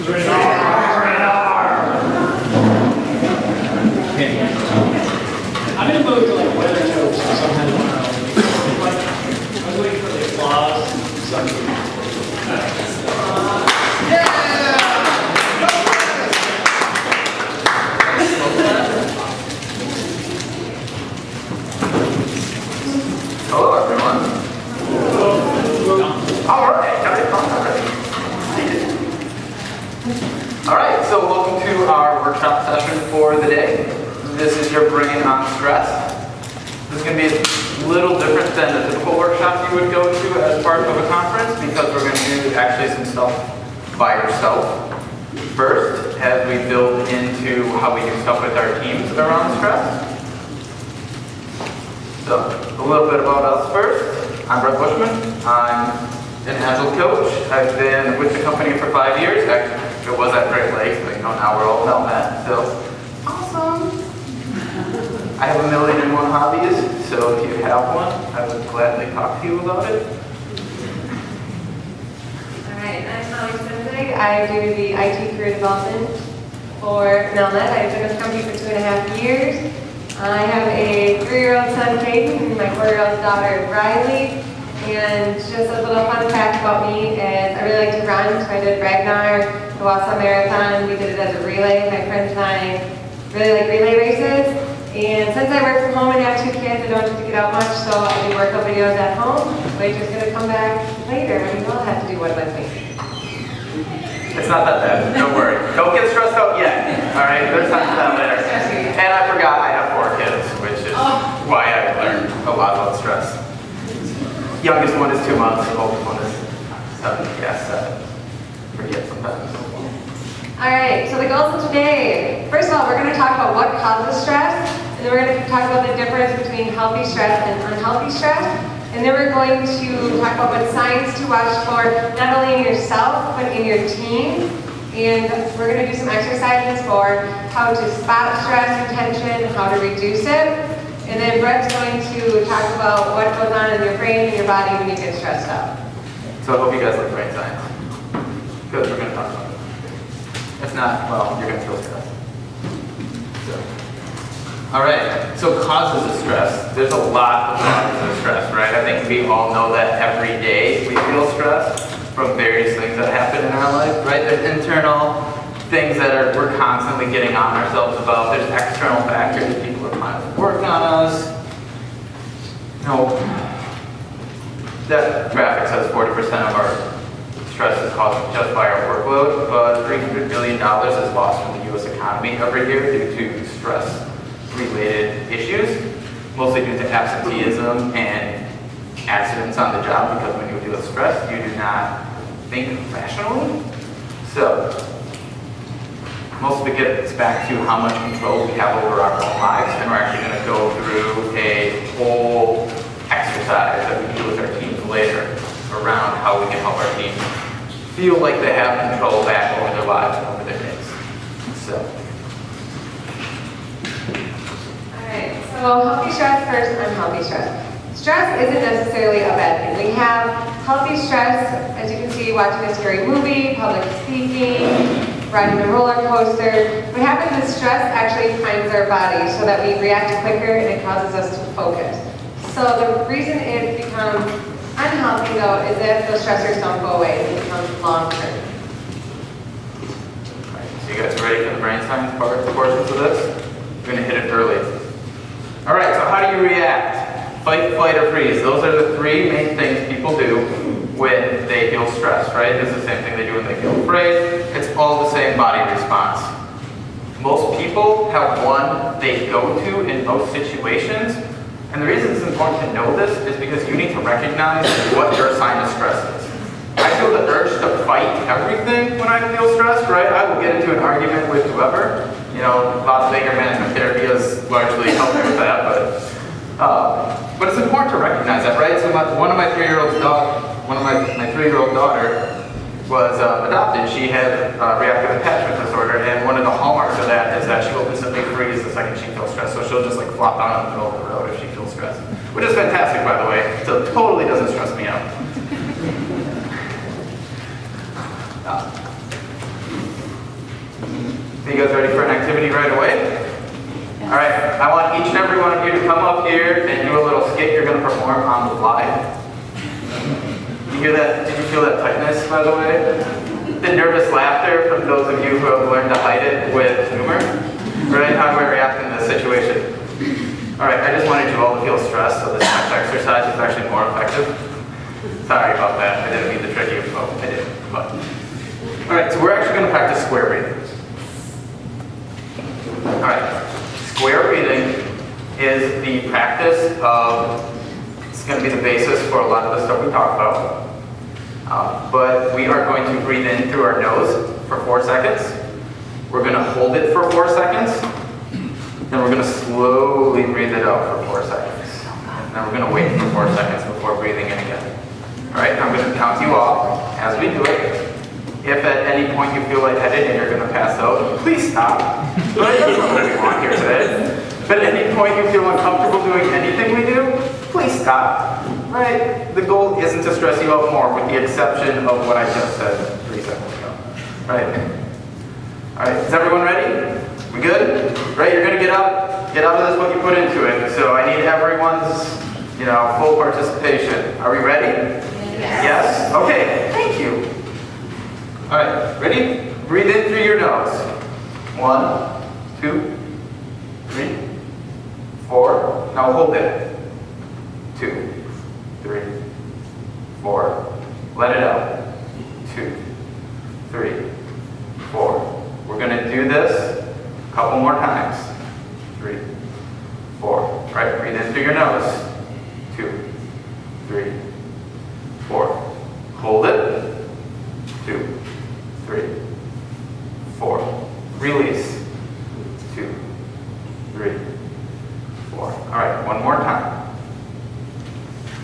I'm in the mood to like weather jokes or something. Like, I was waiting for the applause. Hello, everyone. All right. All right, so welcome to our workshop session for the day. This is your brain on stress. This is going to be a little different than a typical workshop you would go to as part of a conference because we're going to do actually some stuff by yourself. First, as we build into how we do stuff with our teams around stress. So, a little bit about us first. I'm Brett Bushman. I'm an Agile coach. I've been with the company for 5 years. Actually, it was at Great Lakes, but now we're all Melnet, so awesome. I have 1,000,001 hobbies, so if you have one, I would gladly talk to you about it. Alright, I'm Molly Sensig. I do the IT career development for Melnet. I've been with the company for 2.5 years. I have a 3-year-old son, Caden, and my 4-year-old daughter, Riley. And just a little fun fact about me is I really like to run, so I did Ragnar, the Wausau Marathon. We did it as a relay. My friends and I really like relay races. And since I work from home and have 2 kids, I don't have to get out much, so I do workout videos at home. But just going to come back later, and you'll have to do one with me. It's not that bad, don't worry. Don't get stressed out yet, all right? There's time for that later. And I forgot I have 4 kids, which is why I learned a lot about stress. Youngest one is 2 months, the oldest one is 7. Yes, 7. Forget sometimes. Alright, so the goals of today. First of all, we're going to talk about what causes stress, and then we're going to talk about the difference between healthy stress and unhealthy stress. And then we're going to talk about what signs to watch for, not only in yourself, but in your team. And we're going to do some exercises for how to spot stress and tension, how to reduce it. And then Brett's going to talk about what goes on in your brain and your body when you get stressed out. So I hope you guys like brain science. Good, we're going to talk about it. If not, well, you're going to feel stressed. All right, so causes of stress. There's a lot of causes of stress, right? I think we all know that every day we feel stressed from various things that happen in our life, right? There's internal things that we're constantly getting on ourselves about. There's external factors. People are trying to work on us. That graphic says 40% of our stress is caused just by our workload, but $300 billion is lost from the U.S. economy every year due to stress-related issues, mostly due to absenteeism and accidents on the job, because when you deal with stress, you do not think rationally. So, most of it gets back to how much control we have over our own lives, and we're actually going to go through a whole exercise that we do with our teams later around how we can help our teams feel like they have control back over their lives and over their days. So. Alright, so healthy stress versus unhealthy stress. Stress isn't necessarily a bad thing. We have healthy stress, as you can see, watching a scary movie, public speaking, riding a roller coaster. What happens is stress actually primes our body so that we react quicker and it causes us to focus. So the reason it becomes unhealthy, though, is if those stressors don't go away. It becomes long-term. Right, so you guys ready for the brain science portions of this? We're going to hit it early. All right, so how do you react? Fight, flight, or freeze. Those are the 3 main things people do when they feel stressed, right? It's the same thing they do when they feel afraid. It's all the same body response. Most people have one they go to in most situations. And the reason it's important to know this is because you need to recognize what your sign of stress is. I feel the urge to fight everything when I feel stressed, right? I will get into an argument with whoever. Lots of anger management therapy has largely helped me with that, but it's important to recognize that, right? So one of my 3-year-old daughter was adopted. She had reactive attachment disorder, and one of the hallmarks of that is that she will instantly freeze the second she feels stressed. So she'll just like flop down in the middle of the road if she feels stressed, which is fantastic, by the way. So it totally doesn't stress me out. You guys ready for an activity right away? All right, I want each and every one of you to come up here and do a little skit you're going to perform on the fly. You hear that? Did you feel that tightness, by the way? The nervous laughter from those of you who have learned to hide it with humor? Right? How do I react in this situation? All right, I just wanted you all to feel stressed, so this next exercise is actually more effective. Sorry about that. I didn't mean to trick you. Oh, I did. But. All right, so we're actually going to practice square breathing. All right, square breathing is the practice of, it's going to be the basis for a lot of the stuff we talk about. But we are going to breathe in through our nose for 4 seconds. We're going to hold it for 4 seconds. Then we're going to slowly breathe it out for 4 seconds. And then we're going to wait for 4 seconds before breathing in again. All right, I'm going to count you off as we do it. If at any point you feel lightheaded and you're going to pass out, please stop. But that's not what we want here today. But at any point you feel uncomfortable doing anything we do, please stop. Right? The goal isn't to stress you out more, with the exception of what I just said 3 seconds ago. Right? All right, is everyone ready? We good? Right, you're going to get out of this what you put into it. So I need everyone's, full participation. Are we ready? Yes? Okay, thank you. All right, ready? Breathe in through your nose. 1, 2, 3, 4. Now hold it. 2, 3, 4. Let it out. 2, 3, 4. We're going to do this a couple more times. 3, 4. All right, breathe in through your nose. 2, 3, 4. Hold it. 2, 3, 4. Release. 2, 3, 4. All right, one more time.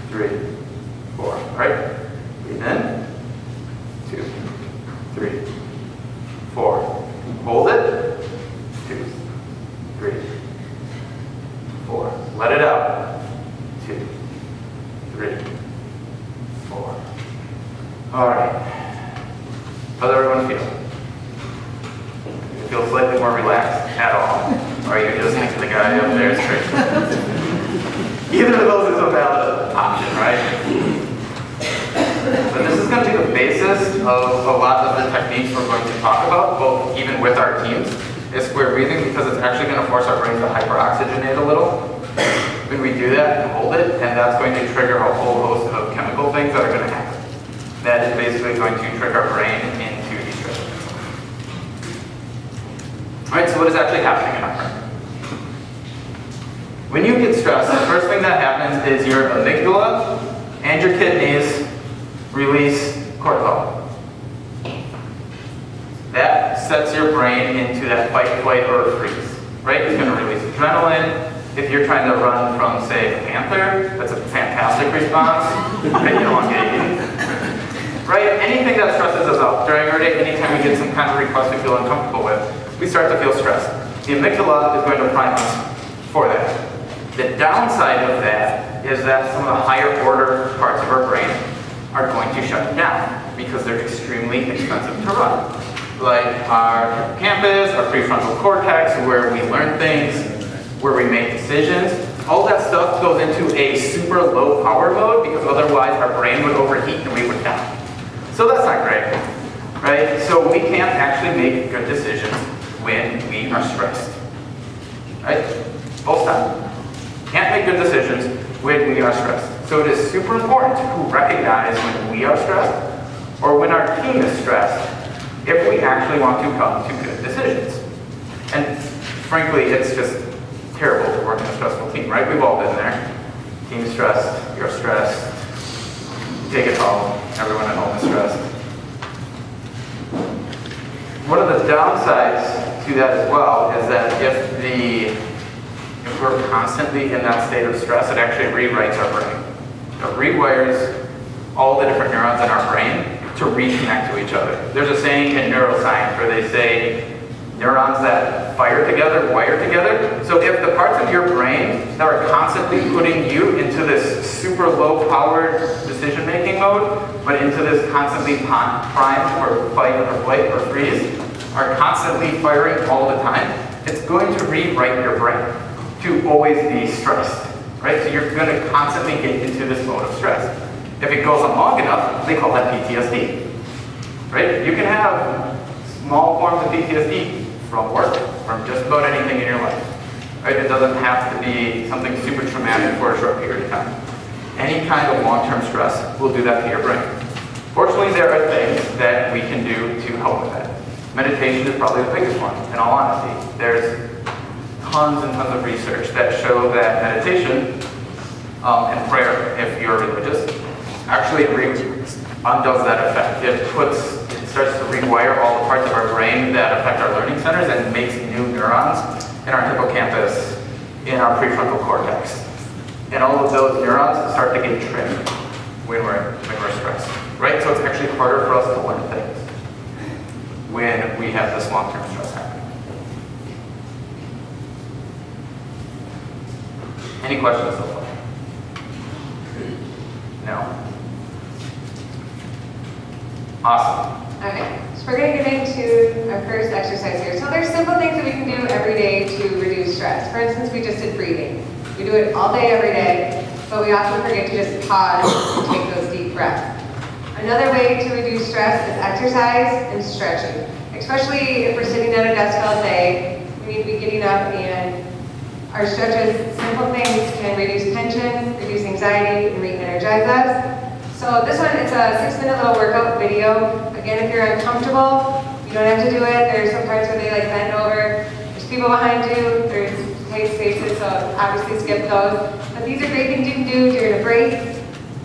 3, 4. All right, breathe in. 2, 3, 4. Hold it. 2, 3, 4. Let it out. 2, 3, 4. All right. How does everyone feel? You feel slightly more relaxed at all? Or are you just listening to the guy up there straight? Either of those is a valid option, right? But this is going to be the basis of a lot of the techniques we're going to talk about, both even with our teams, is square breathing, because it's actually going to force our brain to hyperoxygenate a little when we do that and hold it, and that's going to trigger a whole host of chemical things that are going to happen. That is basically going to trick our brain into de-stressing itself. All right, so what is actually happening in our brain? When you get stressed, the first thing that happens is your amygdala and your kidneys release cortisol. That sets your brain into that fight, flight, or freeze. Right? It's going to release adrenaline. If you're trying to run from, say, a panther, that's a fantastic response. Right? You don't want to get eaten. Right? Anything that stresses us out during our day, anytime we get some kind of request we feel uncomfortable with, we start to feel stressed. The amygdala is going to prime us for that. The downside of that is that some of the higher order parts of our brain are going to shut down because they're extremely expensive to run. Like our hippocampus, our prefrontal cortex, where we learn things, where we make decisions. All that stuff goes into a super low power mode because otherwise our brain would overheat and we would die. So that's not great, right? So we can't actually make good decisions when we are stressed, right? Full stop. Can't make good decisions when we are stressed. So it is super important to recognize when we are stressed or when our team is stressed if we actually want to come to good decisions. And frankly, it's just terrible to work in a stressful team, right? We've all been there. Team stressed, you're stressed, you take it home, everyone at home is stressed. One of the downsides to that as well is that if we're constantly in that state of stress, it actually rewrites our brain. It rewires all the different neurons in our brain to reconnect to each other. There's a saying in neuroscience where they say neurons that fire together, wire together. So if the parts of your brain that are constantly putting you into this super low-powered decision-making mode, but into this constantly primed for fight or flight or freeze, are constantly firing all the time, it's going to rewrite your brain to always be stressed, right? So you're going to constantly get into this mode of stress. If it goes on long enough, they call that PTSD, right? You can have small forms of PTSD from work, from just about anything in your life, right? It doesn't have to be something super traumatic for a short period of time. Any kind of long-term stress will do that to your brain. Fortunately, there are things that we can do to help with that. Meditation is probably the biggest one, in all honesty. There's tons and tons of research that show that meditation and prayer, if you're religious, actually undoes that effect. It starts to rewire all the parts of our brain that affect our learning centers and makes new neurons in our hippocampus, in our prefrontal cortex. And all of those neurons start to get trimmed when we're stressed, right? So it's actually harder for us to learn things when we have this long-term stress happening. Any questions so far? No? Awesome. Okay, so we're going to get into our first exercise here. So there's simple things that we can do every day to reduce stress. For instance, we just did breathing. We do it all day, every day, but we often forget to just pause and take those deep breaths. Another way to reduce stress is exercise and stretching. Especially if we're sitting at a desk all day, we need to be getting up, and our stretches, simple things, can reduce tension, reduce anxiety, and re-energize us. So this one, it's a 6-minute little workout video. Again, if you're uncomfortable, you don't have to do it. There's some parts where they like bend over. There's people behind you. There's tight spaces, so obviously skip those. But these are great things you can do during a break,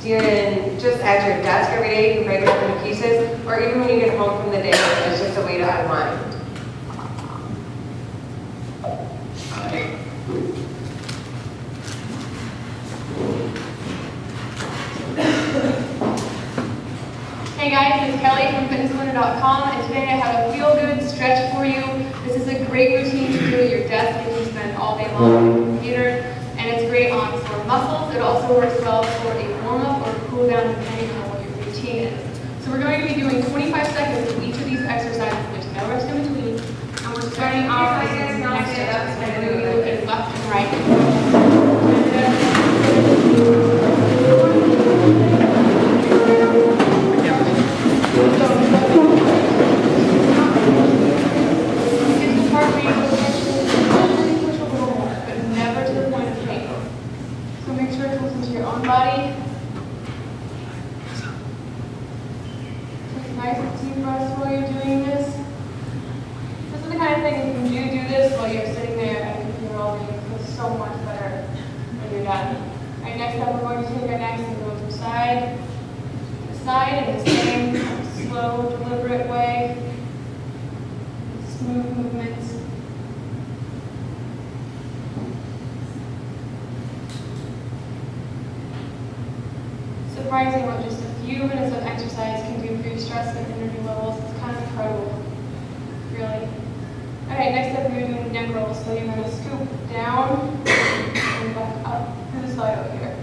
just at your desk every day. You can break it up into pieces, or even when you get home from the day, it's just a way to unwind. Hey guys, it's Kelly from fitnesscorner.com, and today I have a feel-good stretch for you. This is a great routine to do at your desk if you spend all day long on your computer, and it's great on sore muscles. It also works well for a warm-up or a cool-down depending on what your routine is. So we're going to be doing 25 seconds of each of these exercises. There's no rest in between, and we're starting off with the next exercise. We're going to be looking left and right. Surprising what just a few minutes of exercise can do for your stress and energy levels. It's kind of incredible, really. Alright, next up we're doing neck rolls. So you're going to scoop down and back up to the side over here.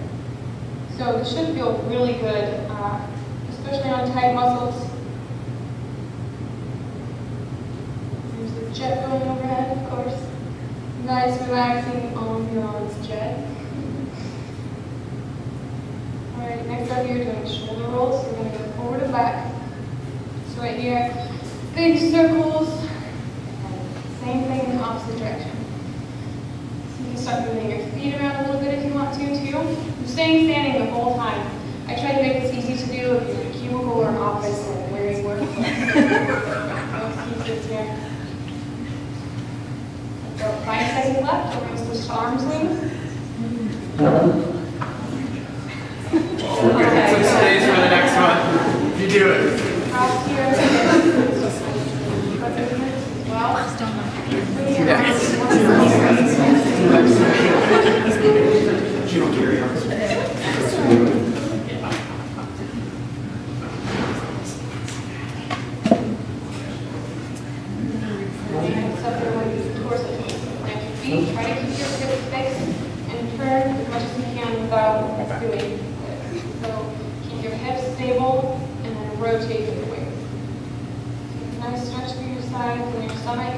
So this should feel really good, especially on tight muscles. There's the jet going overhead, of course. Nice relaxing ambiance jet. Alright, next up you're doing shoulder rolls. So we're going to go forward and back. So right here, big circles. Same thing in the opposite direction. So you can start moving your feet around a little bit if you want to too. I'm staying standing the whole time. I try to make this easy to do if you're in a cubicle or an office or where you work. No excuses here. About 5 seconds left. We're going to switch to arm swings. Some space for the next one. You do it. Cross here. Try to keep your hips fixed and turn as much as you can without doing this. So keep your hips stable and then rotate your weight. Nice stretch for your side. tightness in your stomach.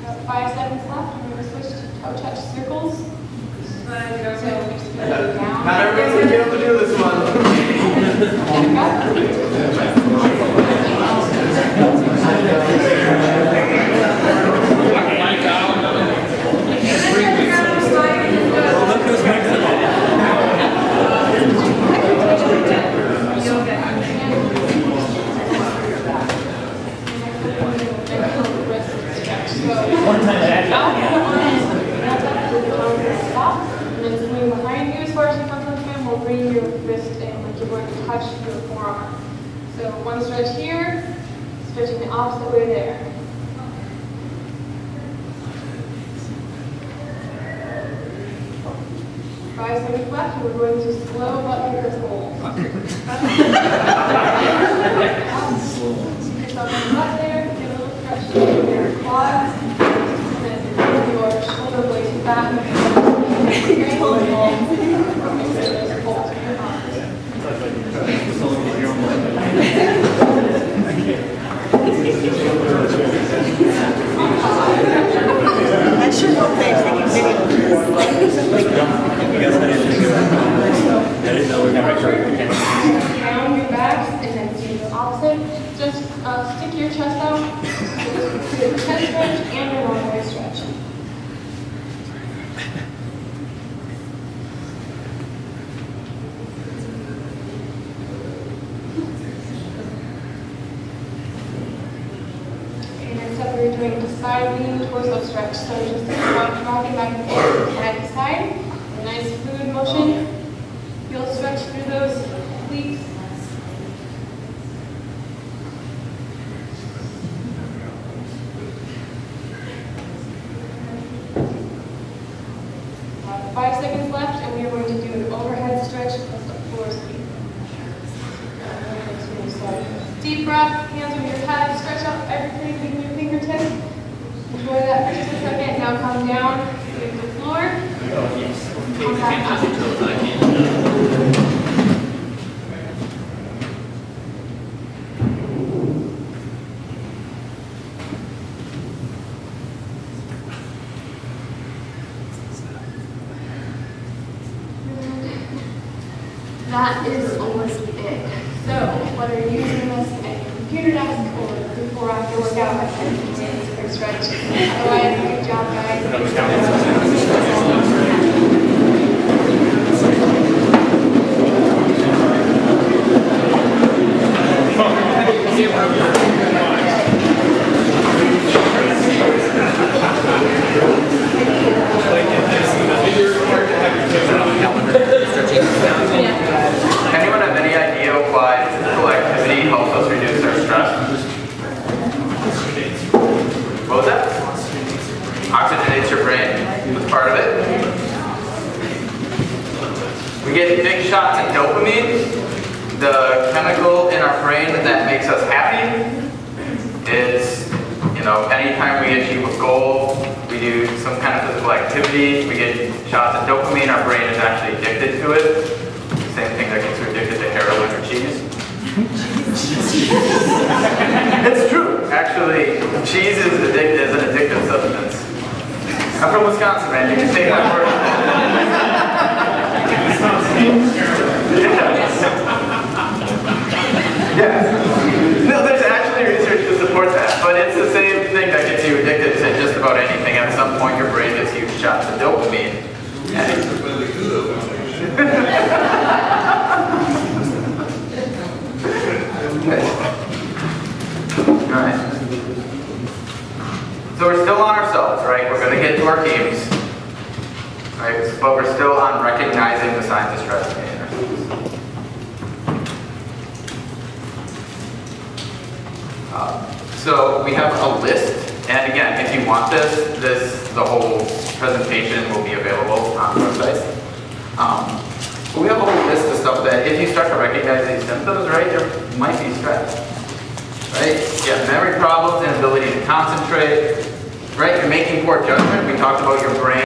About 5 seconds left. I'm going to switch to toe touch circles. So we just go down. Not everyone's gonna be able to do this one. One time that. Stop, and then swing behind you as far as you possibly can. We'll bring your wrist in like you're going to touch your forearm. So one stretch here, stretching the opposite way there. Five seconds left, and we're going to slow but vigorous hold. Yourself on the butt there, get a little stretch to your quads, and then bring your shoulder blades back. Very hold. Hold your arms. That sure will fix the video. Round your backs and then do the opposite. Just stick your chest out. So just do a chest stretch and a long way stretch. Okay, next up we're doing the side lean torso stretch. So just rocking back and forth side to side. A nice fluid motion. You'll stretch through those obliques. About 5 seconds left, and we are going to do an overhead stretch plus a floor sweep. So deep breath, hands over your head, stretch out everything in your fingertips. Enjoy that for just a second. Now come down to the floor. Come back up. That is almost it. So, whether you're using this at your computer desk or before or after workout, I can continue to quick stretch. Otherwise, good job, guys. Anyone have any idea why physical activity helps us reduce our stress? What was that? Oxygenates your brain. That's part of it. We get big shots of dopamine. The chemical in our brain that makes us happy is, anytime we achieve a goal, we do some kind of physical activity, we get shots of dopamine, our brain is actually addicted to it. Same thing that gets you addicted to heroin or cheese. It's true. Actually, cheese is an addictive substance. I'm from Wisconsin, man. You can take my word. Yeah. No, there's actually research to support that, but it's the same thing that gets you addicted to just about anything. At some point, your brain gets huge shots of dopamine. Alright. So we're still on ourselves, right? We're going to get to our teams. Right? But we're still on recognizing the signs of stress in ourselves. So we have a list, and again, if you want the whole presentation will be available on the website. But we have a whole list of stuff that if you start to recognize these symptoms, right, there might be stress. Right? You have memory problems, inability to concentrate, right? You're making poor judgment. We talked about your brain.